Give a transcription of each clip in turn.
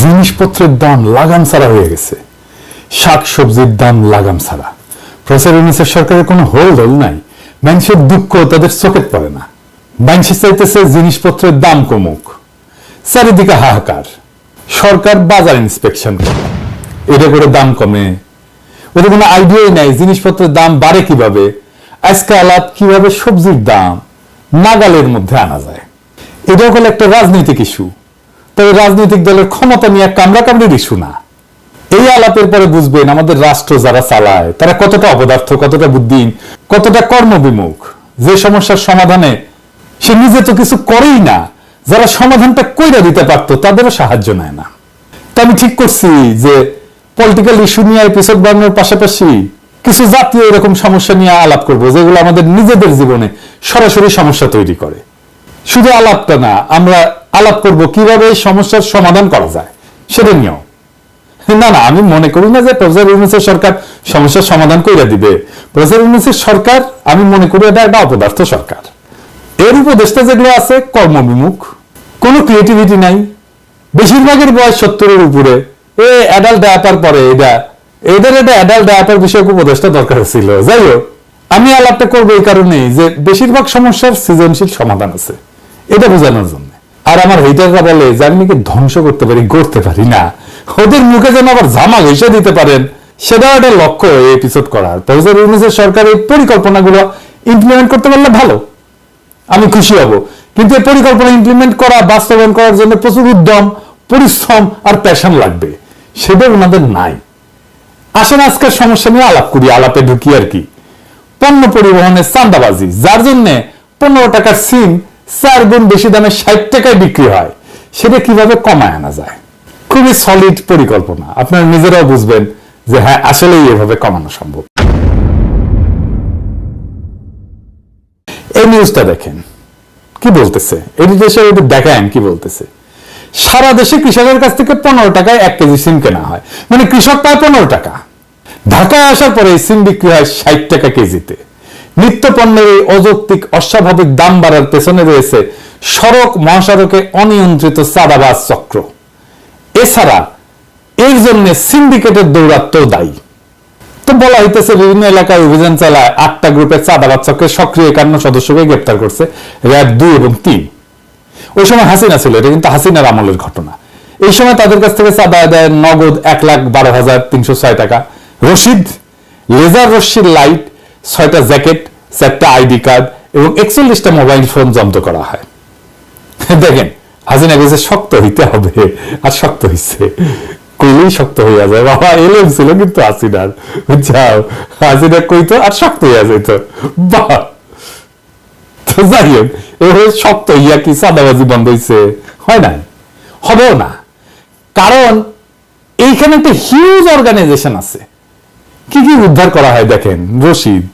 জিনিসপত্রের দাম লাগাম ছাড়া হয়ে গেছে, শাক সবজির দাম লাগাম ছাড়া। প্রফেসর ইউনূসের সরকারের কোনো হোল নাই, মানুষের দুঃখ তাদের চোখে পড়ে না। মানুষ চাইতেছে জিনিসপত্রের দাম কমুক, চারিদিকে হাহাকার। সরকার বাজার ইন্সপেকশন করে, এটা করে দাম কমে, ওদের কোনো আইডিয়াই নাই জিনিসপত্রের দাম বাড়ে কিভাবে। আজকে আলাপ কিভাবে সবজির দাম নাগালের মধ্যে আনা যায়। এটাও হলো একটা রাজনৈতিক ইস্যু, তবে রাজনৈতিক দলের ক্ষমতা নিয়ে কামড়াকামড়ির ইস্যু না। এই আলাপের পরে বুঝবেন আমাদের রাষ্ট্র যারা চালায় তারা কতটা অপদার্থ, কতটা বুদ্ধিহীন, কতটা কর্মবিমুখ। যে সমস্যার সমাধানে সে নিজে তো কিছু করেই না, যারা সমাধানটা কইরা দিতে পারতো তাদেরও সাহায্য নেয় না। তা আমি ঠিক করছি যে পলিটিক্যাল ইস্যু নিয়ে এপিসোড বানানোর পাশাপাশি কিছু জাতীয় এরকম সমস্যা নিয়ে আলাপ করব, যেগুলো আমাদের নিজেদের জীবনে সরাসরি সমস্যা তৈরি করে। শুধু আলাপটা না, আমরা আলাপ করব কিভাবে এই সমস্যার সমাধান করা যায় সেটা নিয়েও। না, আমি মনে করি না যে প্রফেসর ইউনূসের সরকার সমস্যার সমাধান করে দিবে। প্রফেসর ইউনূসের সরকার আমি মনে করি এটা একটা অপদার্থ সরকার। এর উপদেষ্টা যেগুলো আছে কর্মবিমুখ, কোনো ক্রিয়েটিভিটি নাই, বেশিরভাগের বয়স 70-এর উপরে। অ্যাডাল্ট ডায়াপার পরে এদের এটা অ্যাডাল্ট ডায়াপার বিষয়ক উপদেষ্টা দরকার ছিল। যাই হোক, আমি আলাপটা করবো এই কারণেই যে বেশিরভাগ সমস্যার সৃজনশীল সমাধান আছে, এটা বোঝানোর জন্য। আর আমার হেটাররা বলে যে আমি নাকি ধ্বংস করতে পারি, গড়তে পারি না। ওদের মুখে যেন আবার জামা ঘষে দিতে পারেন, সেটাও একটা লক্ষ্য এই এপিসোড করার। প্রফেসর ইউনূসের সরকারের পরিকল্পনাগুলো ইমপ্লিমেন্ট করতে পারলে ভালো, আমি খুশি হব। কিন্তু এই পরিকল্পনা ইমপ্লিমেন্ট করা, বাস্তবায়ন করার জন্য প্রচুর উদ্যম, পরিশ্রম আর প্যাশন লাগবে, সেটা ওনাদের নাই। আসেন আজকের সমস্যা নিয়ে আলাপ করি। আলাপে ঢুকি আর কি, পণ্য পরিবহনের চাঁদাবাজি, যার জন্য 15 টাকার সিম 4 গুণ বেশি দামে 60 টাকায় বিক্রি হয়, সেটা কিভাবে কমায় আনা যায়। খুবই সলিড পরিকল্পনা, আপনারা নিজেরাও বুঝবেন যে হ্যাঁ আসলেই এভাবে কমানো সম্ভব। এই নিউজটা দেখেন কি বলতেছে, এডিটেশন দেখেন কি বলতেছে। সারা দেশে কৃষকের কাছ থেকে 15 টাকায় 1 কেজি সিম কেনা হয়, মানে কৃষক পায় 15 টাকা। ঢাকায় আসার পরে এই সিম বিক্রি হয় 60 টাকা কেজিতে। নিত্য পণ্যের এই অযৌক্তিক অস্বাভাবিক দাম বাড়ার পেছনে রয়েছে সড়ক মহাসড়কে অনিয়ন্ত্রিত চাঁদাবাজ চক্র। এছাড়া এর জন্য সিন্ডিকেটের দৌরাত্ম্য দায়ী। তো বলা হইতেছে বিভিন্ন এলাকায় অভিযান চালায় 8টা গ্রুপের চাঁদাবাজ চক্রের সক্রিয় 51 সদস্যকে গ্রেপ্তার করছে র‍্যাব 2 এবং 3। ওই সময় হাসিনা ছিল, এটা কিন্তু হাসিনার আমলের ঘটনা। এই সময় তাদের কাছ থেকে চাঁদা আদায় নগদ 1,12,306 টাকা, রশিদ, লেজার রশ্মির লাইট, 6টা জ্যাকেট, 4টা আইডি কার্ড এবং 41টা মোবাইল ফোন জব্দ করা হয়। দেখেন হাসিনা কাছে শক্ত হইতে হবে, আর শক্ত হইছে, কইলেই শক্ত হইয়া যায়। বাবা এলএম ছিল কিন্তু হাসিনার, বুঝছাও, হাসিনা কইতো আর শক্ত হইয়া যেত। বাহ, তো যাই হোক, এভাবে শক্ত হইয়া কি চাঁদাবাজি বন্ধ হইছে? হয় না, হবেও না। কারণ এইখানে একটা হিউজ অর্গানাইজেশন আছে। কি কি উদ্ধার করা হয় দেখেন, রশিদ,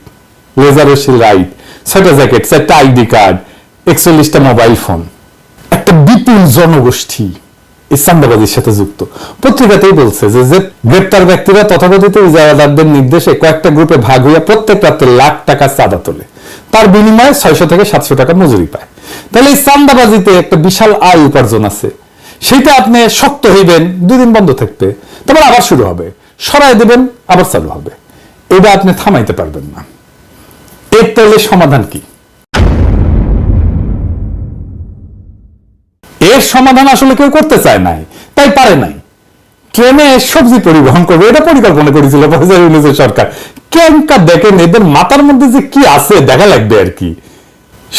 লেজার রশ্মির লাইট, 6টা জ্যাকেট, 4টা আইডি কার্ড, 41টা মোবাইল ফোন। একটা বিপুল জনগোষ্ঠী এই চাঁদাবাজির সাথে যুক্ত। পত্রিকাতেই বলছে যে গ্রেপ্তার ব্যক্তিরা তথাকথিত ইজারাদারদের নির্দেশে কয়েকটা গ্রুপে ভাগ হইয়া প্রত্যেক রাতে লাখ টাকা চাঁদা তোলে, তার বিনিময়ে 600 থেকে 700 টাকা মজুরি পায়। তাহলে এই চাঁদাবাজিতে একটা বিশাল আয় উপার্জন আছে। সেইটা আপনি শক্ত হইবেন, 2 দিন বন্ধ থাকবে, তারপর আবার শুরু হবে, সরাই দেবেন, আবার চালু হবে। এটা আপনি থামাইতে পারবেন না। এর তাহলে সমাধান কি? এর সমাধান আসলে কেউ করতে চায় নাই, তাই পারে নাই। ট্রেনে সবজি পরিবহন করবে, এটা পরিকল্পনা করেছিল প্রফেসর ইউনূসের সরকার। কেনকা দেখেন এদের মাথার মধ্যে যে কি আছে দেখা লাগবে আর কি।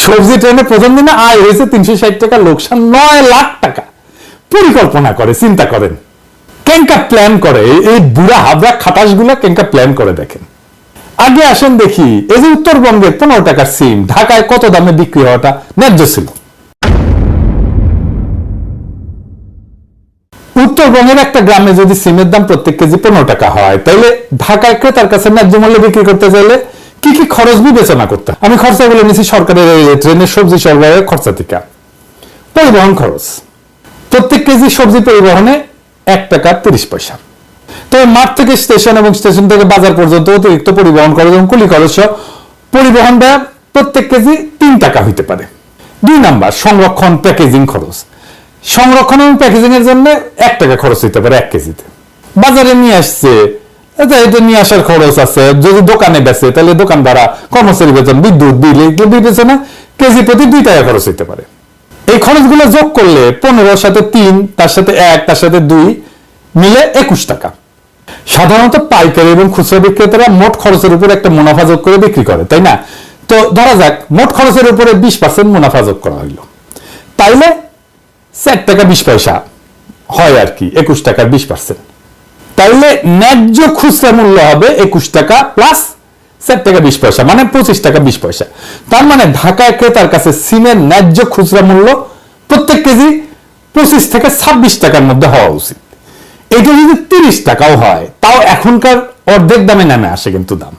সবজি ট্রেনে প্রথম দিনে আয় হয়েছে 360 টাকা, লোকসান 9 লাখ টাকা। পরিকল্পনা করে, চিন্তা করেন কেনকা প্ল্যান করে এই বুড়া হাবড়া খাটাস গুলা, কেনকা প্ল্যান করে দেখেন। আগে আসেন দেখি, এই যে উত্তরবঙ্গের 15 টাকার সিম ঢাকায় কত দামে বিক্রি হওয়াটা ন্যায্য ছিল? উত্তরবঙ্গের একটা গ্রামে যদি সিমের দাম প্রত্যেক কেজি 15 টাকা হয়, তাহলে ঢাকায় ক্রেতার কাছে ন্যায্য মূল্যে বিক্রি করতে চাইলে কি কি খরচ বিবেচনা করতে? আমি খরচাগুলো নিয়েছি সরকারের ট্রেনের সবজি সরবরাহের খরচা থেকে। পরিবহন খরচ, প্রত্যেক কেজি সবজি পরিবহনে 1 টাকা 30 পয়সা। তবে মাঠ থেকে স্টেশন এবং স্টেশন থেকে বাজার পর্যন্ত অতিরিক্ত পরিবহন খরচ এবং কুলি খরচ পরিবহন ব্যয় প্রত্যেক কেজি 3 টাকা হইতে পারে। 2 নাম্বার, সংরক্ষণ প্যাকেজিং খরচ। সংরক্ষণ এবং প্যাকেজিং এর জন্য 1 টাকা খরচ হইতে পারে 1 কেজিতে। বাজারে নিয়ে আসছে, এটা নিয়ে আসার খরচ আছে, যদি দোকানে বেচে তাহলে দোকান ভাড়া, কর্মচারী বেতন, বিদ্যুৎ বিল, এগুলো বিবেচনা কেজি প্রতি 2 টাকা খরচ হইতে পারে। এই খরচগুলো যোগ করলে 15 সাথে 3, তার সাথে 1, তার সাথে 2 মিলে 21 টাকা। সাধারণত পাইকারি এবং খুচরা বিক্রেতারা মোট খরচের উপর একটা মুনাফা যোগ করে বিক্রি করে, তাই না? তো ধরা যাক মোট খরচের উপরে 20% মুনাফা যোগ করা হইল, তাইলে 4 টাকা 20 পয়সা হয় আর কি, 21 টাকার 20%। তাইলে ন্যায্য খুচরা মূল্য হবে 21 টাকা প্লাস 4 টাকা 20 পয়সা, মানে 25 টাকা 20 পয়সা। তার মানে ঢাকায় ক্রেতার কাছে সিমের ন্যায্য খুচরা মূল্য প্রত্যেক কেজি 25 থেকে 26 টাকার মধ্যে হওয়া উচিত। এটা যদি 30 টাকাও হয় তাও এখনকার অর্ধেক দামে নেমে আসে কিন্তু দাম।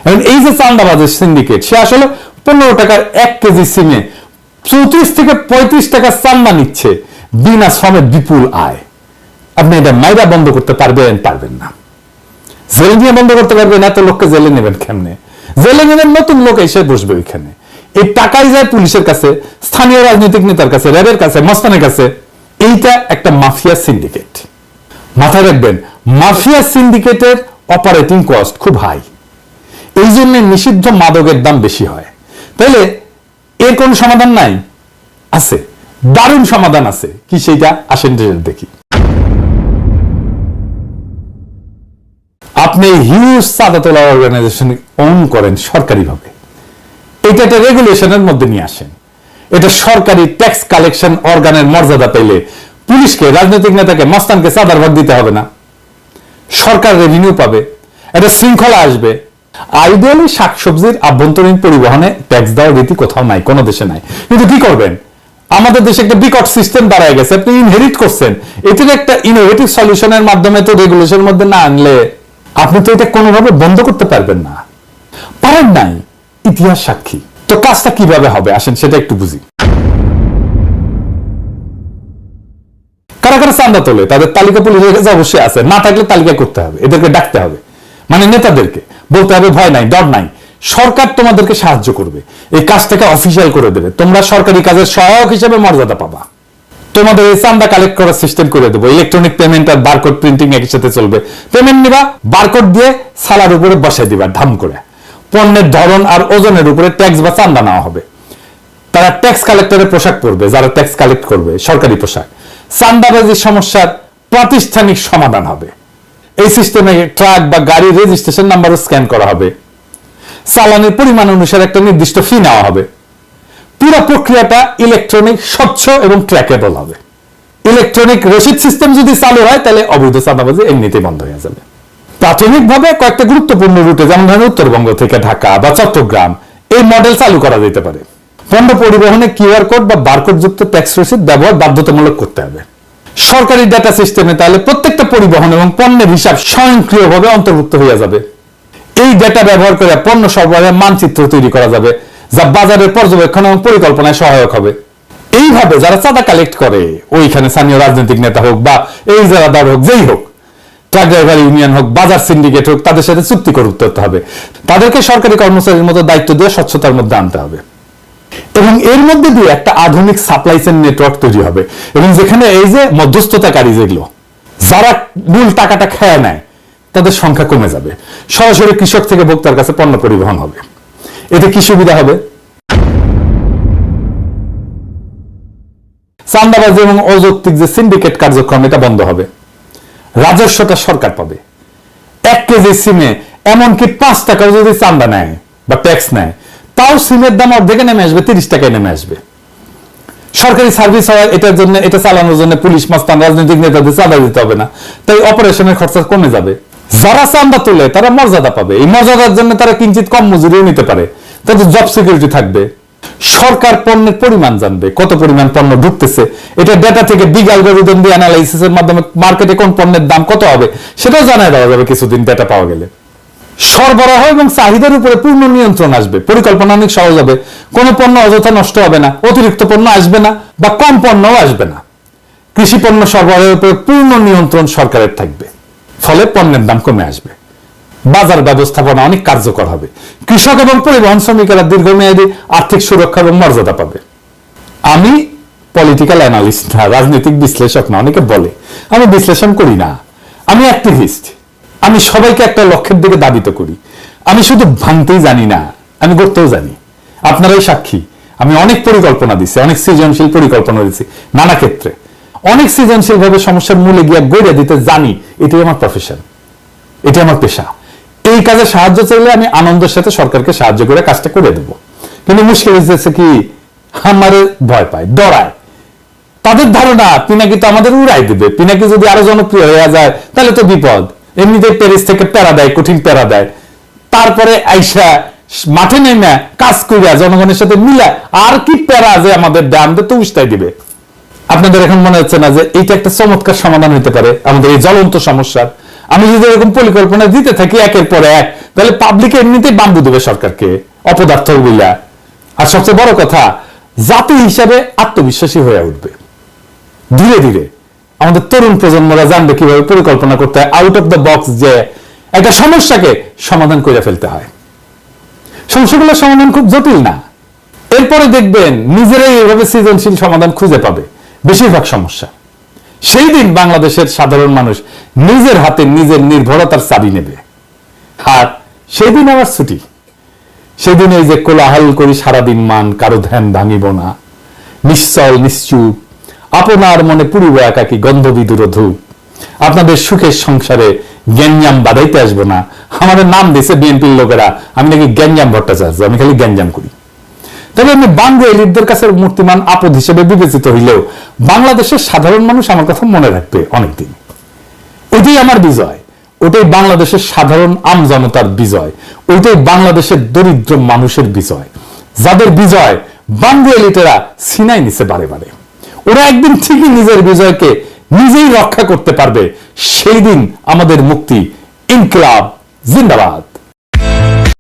এখন এই যে চান্দাবাজের সিন্ডিকেট, সে আসলে 15 টাকার 1 কেজি সিমে 34 থেকে 35 টাকা চান্দা নিচ্ছে, বিনা শ্রমে বিপুল আয়। আপনি এটা মাইরা বন্ধ করতে পারবেন? পারবেন না। জেল নিয়ে বন্ধ করতে পারবেন? এত লোককে জেলে নেবেন কেমনে? জেলে নেবেন নতুন লোক এসে বসবে ওইখানে। এই টাকাই যায় পুলিশের কাছে, স্থানীয় রাজনৈতিক নেতার কাছে, র্যাবের কাছে, মস্তানের কাছে। এইটা একটা মাফিয়া সিন্ডিকেট। মাথায় রাখবেন, মাফিয়া সিন্ডিকেটের অপারেটিং কস্ট খুব হাই, এই জন্য নিষিদ্ধ মাদকের দাম বেশি হয়। তাহলে এর কোন সমাধান নাই? আছে, দারুণ সমাধান আছে। কি সেইটা? আসেন দেখি। আপনি হিউজ চাঁদা তোলা অর্গানাইজেশন ওন করেন সরকারিভাবে, এটা একটা রেগুলেশনের মধ্যে নিয়ে আসেন। এটা সরকারি ট্যাক্স কালেকশন অর্গানের মর্যাদা পেলে পুলিশকে, রাজনৈতিক নেতাকে, মস্তানকে চাঁদার ভাগ দিতে হবে না, সরকার রেভিনিউ পাবে, একটা শৃঙ্খলা আসবে। আইডিয়ালি শাকসবজির আভ্যন্তরীণ পরিবহনে ট্যাক্স দেওয়ার রীতি কোথাও নাই, কোনো দেশে নাই। কিন্তু কি করবেন, আমাদের দেশে একটা বিকট সিস্টেম দাঁড়ায় গেছে, আপনি ইনহেরিট করছেন। এটির একটা ইনোভেটিভ সলিউশনের মাধ্যমে তো রেগুলেশনের মধ্যে না আনলে আপনি তো এটা কোনোভাবে বন্ধ করতে পারবেন না, পারেন নাই, ইতিহাস সাক্ষী। তো কাজটা কিভাবে হবে আসেন সেটা একটু বুঝি। কারা কারা চাঁদা তোলে তাদের তালিকা পুলিশের কাছে অবশ্যই আছে, না থাকলে তালিকা করতে হবে, এদেরকে ডাকতে হবে, মানে নেতাদেরকে বলতে হবে ভয় নাই, ডর নাই, সরকার তোমাদেরকে সাহায্য করবে, এই কাজটাকে অফিসিয়াল করে দেবে, তোমরা সরকারি কাজের সহায়ক হিসেবে মর্যাদা পাবা, তোমাদের এই চাঁদা কালেক্ট করার সিস্টেম করে দেবো, ইলেকট্রনিক পেমেন্ট আর বারকোড প্রিন্টিং একই সাথে চলবে। পেমেন্ট নিবা, বারকোড দিয়ে সালার উপরে বসাই দিবা ধাম করে, পণ্যের ধরন আর ওজনের উপরে ট্যাক্স বা চাঁদা নেওয়া হবে। তারা ট্যাক্স কালেক্টরের পোশাক পরবে, যারা ট্যাক্স কালেক্ট করবে সরকারি পোশাক। চাঁদাবাজির সমস্যার প্রাতিষ্ঠানিক সমাধান হবে। এই সিস্টেমে ট্রাক বা গাড়ির রেজিস্ট্রেশন নাম্বারও স্ক্যান করা হবে, চালানের পরিমাণ অনুসারে একটা নির্দিষ্ট ফি নেওয়া হবে। পুরো প্রক্রিয়াটা ইলেকট্রনিক, স্বচ্ছ এবং ট্র্যাকেবল হবে। ইলেকট্রনিক রসিদ সিস্টেম যদি চালু হয় তাহলে অবৈধ চাঁদাবাজি এমনিতেই বন্ধ হয়ে যাবে। প্রাথমিকভাবে কয়েকটা গুরুত্বপূর্ণ রুটে, যেমন ধরেন উত্তরবঙ্গ থেকে ঢাকা বা চট্টগ্রাম, এই মডেল চালু করা যেতে পারে। পণ্য পরিবহনে কিউআর কোড বা বারকোড যুক্ত ট্যাক্স রসিদ ব্যবহার বাধ্যতামূলক করতে হবে। সরকারি ডাটা সিস্টেমে তাহলে প্রত্যেকটা পরিবহন এবং পণ্যের হিসাব স্বয়ংক্রিয়ভাবে অন্তর্ভুক্ত হয়ে যাবে। এই ডেটা ব্যবহার করে পণ্য সরবরাহের মানচিত্র তৈরি করা যাবে, যা বাজারের পর্যবেক্ষণ এবং পরিকল্পনায় সহায়ক হবে। এইভাবে যারা চাঁদা কালেক্ট করে, ওইখানে স্থানীয় রাজনৈতিক নেতা হোক বা এই জেলাদার হোক, যেই হোক, ট্রাক ড্রাইভার ইউনিয়ন হোক, বাজার সিন্ডিকেট হোক, তাদের সাথে চুক্তি করতে হবে। তাদেরকে সরকারি কর্মচারীর মতো দায়িত্ব দিয়ে স্বচ্ছতার মধ্যে আনতে হবে এবং এর মধ্যে দিয়ে একটা আধুনিক সাপ্লাই চেইন নেটওয়ার্ক তৈরি হবে। এবং যেখানে এই যে মধ্যস্থতাকারী, যেগুলো যারা মূল টাকাটা খেয়ে নেয়, তাদের সংখ্যা কমে যাবে। সরাসরি কৃষক থেকে ভোক্তার কাছে পণ্য পরিবহন হবে। এতে কি সুবিধা হবে? চাঁদাবাজি এবং অযৌক্তিক যে সিন্ডিকেট কার্যক্রম, এটা বন্ধ হবে। রাজস্বটা সরকার পাবে। 1 কেজি সিমে এমনকি 5 টাকাও যদি চাঁদা নেয় বা ট্যাক্স নেয়, তাও সিমের দাম অর্ধেকে নেমে আসবে, 30 টাকায় নেমে আসবে। সরকারি সার্ভিস হয়, এটার জন্য, এটা চালানোর জন্য পুলিশ, মস্তান, রাজনৈতিক নেতাদের চাঁদা দিতে হবে না, তাই অপারেশনের খরচা কমে যাবে। যারা চাঁদা তোলে তারা মর্যাদা পাবে, এই মর্যাদার জন্য তারা কিঞ্চিত কম মজুরিও নিতে পারে, তাদের জব সিকিউরিটি থাকবে। সরকার পণ্যের পরিমাণ জানবে, কত পরিমাণ পণ্য ঢুকতেছে, এটা ডেটা থেকে বিগ অ্যালগরিদম দিয়ে অ্যানালাইসিসের মাধ্যমে মার্কেটে কোন পণ্যের দাম কত হবে সেটাও জানাই দেওয়া যাবে কিছুদিন ডেটা পাওয়া গেলে। সরবরাহ এবং চাহিদার উপরে পূর্ণ নিয়ন্ত্রণ আসবে, পরিকল্পনা অনেক সহজ হবে, কোনো পণ্য অযথা নষ্ট হবে না, অতিরিক্ত পণ্য আসবে না বা কম পণ্যও আসবে না। কৃষি পণ্য সরবরাহের উপরে পূর্ণ নিয়ন্ত্রণ সরকারের থাকবে, ফলে পণ্যের দাম কমে আসবে। বাজার ব্যবস্থাপনা অনেক কার্যকর হবে, কৃষক এবং পরিবহন শ্রমিকেরা দীর্ঘমেয়াদী আর্থিক সুরক্ষা এবং মর্যাদা পাবে। আমি পলিটিক্যাল অ্যানালিস্ট না, রাজনৈতিক বিশ্লেষক না। অনেকে বলে আমি বিশ্লেষণ করি না, আমি অ্যাক্টিভিস্ট। আমি সবাইকে একটা লক্ষ্যের দিকে দাবিত করি। আমি শুধু ভাঙতেই জানি না, আমি করতেও জানি। আপনারাই সাক্ষী, আমি অনেক পরিকল্পনা দিচ্ছি, অনেক সৃজনশীল পরিকল্পনা দিচ্ছি নানা ক্ষেত্রে, অনেক সৃজনশীল ভাবে সমস্যার মূলে গিয়ে গড়ে দিতে জানি। এটাই আমার প্রফেশন, এটা আমার পেশা। এই কাজে সাহায্য চাইলে আমি আনন্দের সাথে সরকারকে সাহায্য করে কাজটা করে দেব। কিন্তু মুশকিল হচ্ছে কি, আমারে ভয় পায়, ডরায়। তাদের ধারণা পিনাকি তো আমাদের উড়াই দেবে, পিনাকি যদি আরো জনপ্রিয় হয়ে যায় তাহলে তো বিপদ। এমনিতে প্যারিস থেকে প্যারা দেয়, কঠিন প্যারা দেয়, তারপরে আইসা মাঠে নেমে কাজ করিয়া জনগণের সাথে মিলা আর কি প্যারা যে আমাদের দেয়, আমাদের তো উস্তাই দিবে। আপনাদের এখন মনে হচ্ছে না যে এইটা একটা চমৎকার সমাধান হতে পারে আমাদের এই জ্বলন্ত সমস্যার? আমি যদি এরকম পরিকল্পনা দিতে থাকি একের পর এক, তাহলে পাবলিক এমনিতেই বাম্বু দেবে সরকারকে অপদার্থ বইলা। আর সবচেয়ে বড় কথা, জাতি হিসাবে আত্মবিশ্বাসী হয়ে উঠবে। ধীরে ধীরে আমাদের তরুণ প্রজন্মরা জানবে কিভাবে পরিকল্পনা করতে হয়, আউট অফ দ্য বক্স, যে একটা সমস্যাকে সমাধান করে ফেলতে হয়। সমস্যাগুলোর সমাধান খুব জটিল না। এরপরে দেখবেন নিজেরাই এইভাবে সৃজনশীল সমাধান খুঁজে পাবে বেশিরভাগ সমস্যা। সেই দিন বাংলাদেশের সাধারণ মানুষ নিজের হাতে নিজের নির্ভরতার চাবি নেবে। আর সেই দিন আমার ছুটি। সেদিন এই যে কোলাহল করি সারাদিন মান, কারো ধ্যান ভাঙিব না, নিশ্চল নিশ্চুপ আপনার মনে পুরিব একাকী গন্ধবিদুর ধূপ। আপনাদের সুখের সংসারে গ্যাঞ্জাম বাধাইতে আসবো না। আমাদের নাম দিয়েছে বিএনপির লোকেরা, আমি নাকি গ্যাঞ্জাম ভট্টাচার্য, আমি খালি গ্যাঞ্জাম করি। তবে আমি বাংলা এলিটদের কাছে মূর্তিমান আপদ হিসেবে বিবেচিত হইলেও বাংলাদেশের সাধারণ মানুষ আমার কথা মনে রাখবে অনেকদিন। ওইটাই আমার বিজয়, ওটাই বাংলাদেশের সাধারণ আম জনতার বিজয়, ওইটাই বাংলাদেশের দরিদ্র মানুষের বিজয়, যাদের বিজয় বাংলা এলিটেরা সিনাই নিছে বারে বারে। ওরা একদিন ঠিকই নিজের বিজয়কে নিজেই রক্ষা করতে পারবে। সেই দিন আমাদের মুক্তি। ইনকিলাব জিন্দাবাদ।